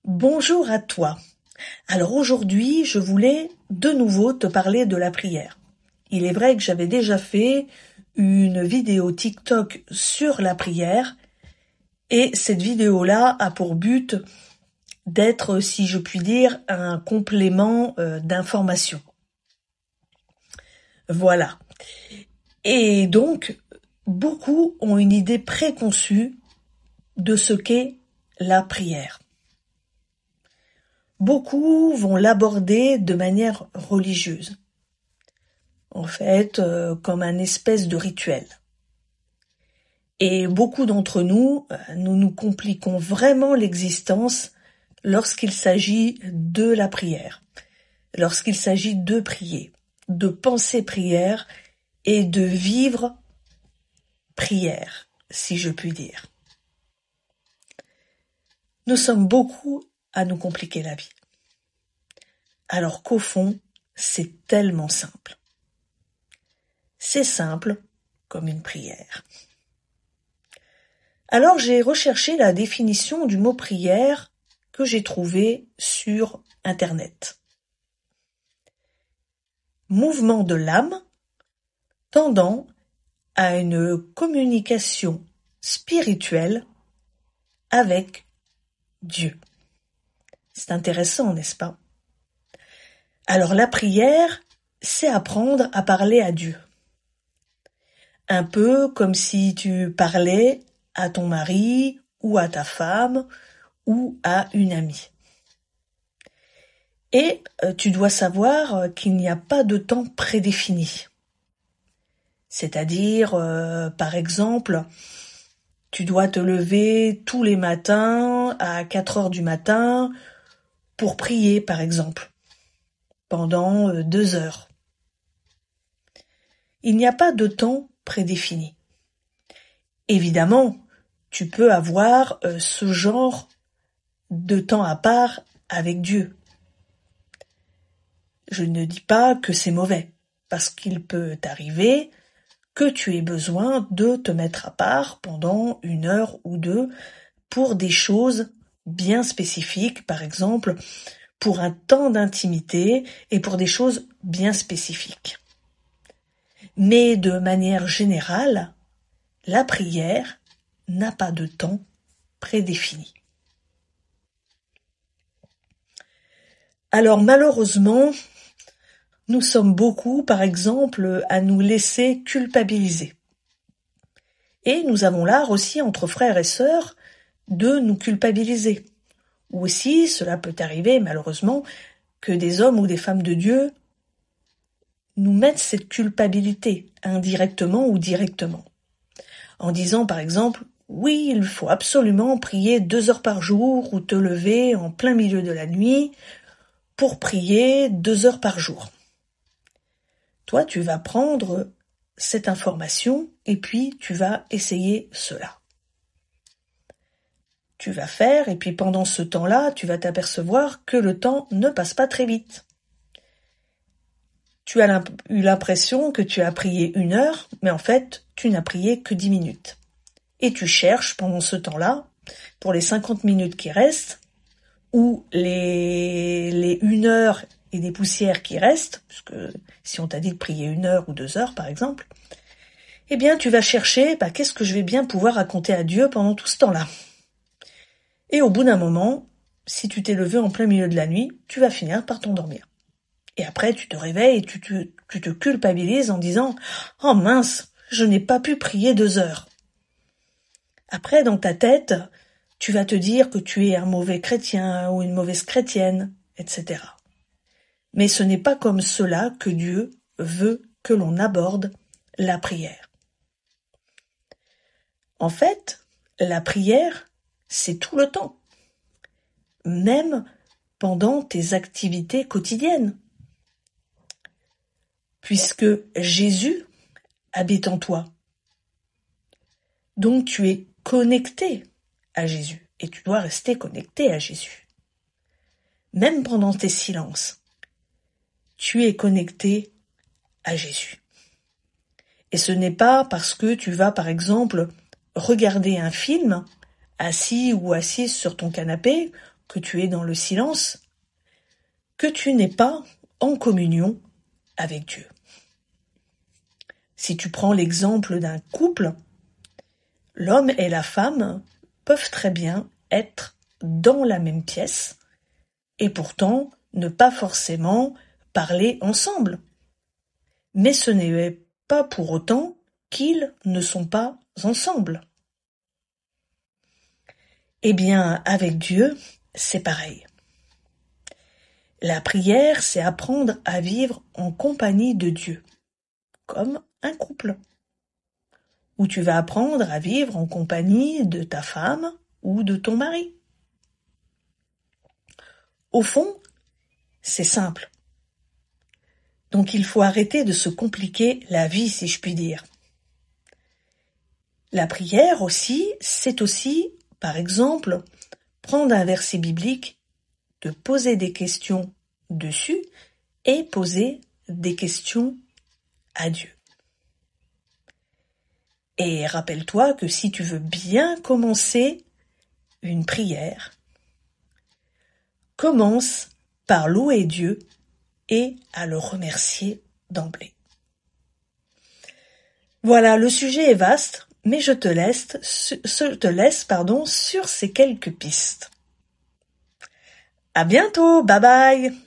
Bonjour à toi. Alors aujourd'hui, je voulais de nouveau te parler de la prière. Il est vrai que j'avais déjà fait une vidéo TikTok sur la prière et cette vidéo-là a pour but d'être, si je puis dire, un complément d'information. Voilà. Et donc, beaucoup ont une idée préconçue de ce qu'est la prière. Beaucoup vont l'aborder de manière religieuse, en fait, comme un espèce de rituel. Et beaucoup d'entre nous, nous compliquons vraiment l'existence lorsqu'il s'agit de la prière, lorsqu'il s'agit de prier, de penser prière et de vivre prière, si je puis dire. Nous sommes beaucoup à nous compliquer la vie. Alors qu'au fond, c'est tellement simple. C'est simple comme une prière. Alors j'ai recherché la définition du mot prière que j'ai trouvé sur Internet. Mouvement de l'âme tendant à une communication spirituelle avec Dieu. C'est intéressant, n'est-ce pas? Alors la prière, c'est apprendre à parler à Dieu. Un peu comme si tu parlais à ton mari ou à ta femme ou à une amie. Et tu dois savoir qu'il n'y a pas de temps prédéfini. C'est-à-dire, par exemple, tu dois te lever tous les matins à 4 heures du matin pour prier, par exemple, pendant 2 heures. Il n'y a pas de temps prédéfini. Évidemment, tu peux avoir ce genre de temps à part avec Dieu. Je ne dis pas que c'est mauvais, parce qu'il peut t'arriver que tu aies besoin de te mettre à part pendant 1 heure ou 2 pour des choses bien spécifiques, par exemple pour un temps d'intimité et pour des choses bien spécifiques. Mais de manière générale, la prière n'a pas de temps prédéfini. Alors malheureusement, nous sommes beaucoup, par exemple, à nous laisser culpabiliser. Et nous avons l'art aussi, entre frères et sœurs, de nous culpabiliser. Ou aussi, cela peut arriver, malheureusement, que des hommes ou des femmes de Dieu nous mettent cette culpabilité, indirectement ou directement. En disant, par exemple, oui, il faut absolument prier 2 heures par jour ou te lever en plein milieu de la nuit pour prier 2 heures par jour. Toi, tu vas prendre cette information et puis tu vas essayer cela. Tu vas faire et puis pendant ce temps-là, tu vas t'apercevoir que le temps ne passe pas très vite. Tu as eu l'impression que tu as prié 1 heure, mais en fait, tu n'as prié que 10 minutes. Et tu cherches pendant ce temps-là, pour les 50 minutes qui restent, ou les 1 heure et des poussières qui restent, puisque si on t'a dit de prier 1 heure ou 2 heures par exemple, eh bien tu vas chercher qu'est-ce que je vais bien pouvoir raconter à Dieu pendant tout ce temps-là. Et au bout d'un moment, si tu t'es levé en plein milieu de la nuit, tu vas finir par t'endormir. Et après tu te réveilles et tu te culpabilises en disant « Oh mince, je n'ai pas pu prier 2 heures ». Après, dans ta tête, tu vas te dire que tu es un mauvais chrétien ou une mauvaise chrétienne, etc. Mais ce n'est pas comme cela que Dieu veut que l'on aborde la prière. En fait, la prière, c'est tout le temps, même pendant tes activités quotidiennes, puisque Jésus habite en toi. Donc tu es connecté à Jésus et tu dois rester connecté à Jésus. Même pendant tes silences, tu es connecté à Jésus. Et ce n'est pas parce que tu vas, par exemple, regarder un film, assis ou assise sur ton canapé, que tu es dans le silence que tu n'es pas en communion avec Dieu. Si tu prends l'exemple d'un couple, l'homme et la femme peuvent très bien être dans la même pièce et pourtant ne pas forcément parler ensemble. Mais ce n'est pas pour autant qu'ils ne sont pas ensemble. Eh bien, avec Dieu, c'est pareil. La prière, c'est apprendre à vivre en compagnie de Dieu, comme un couple, où tu vas apprendre à vivre en compagnie de ta femme ou de ton mari. Au fond, c'est simple. Donc il faut arrêter de se compliquer la vie, si je puis dire. La prière aussi, c'est aussi, par exemple, prendre un verset biblique, te poser des questions dessus et poser des questions à Dieu. Et rappelle-toi que si tu veux bien commencer une prière, commence par louer Dieu et à le remercier d'emblée. Voilà, le sujet est vaste, mais je te laisse sur ces quelques pistes. À bientôt, bye bye!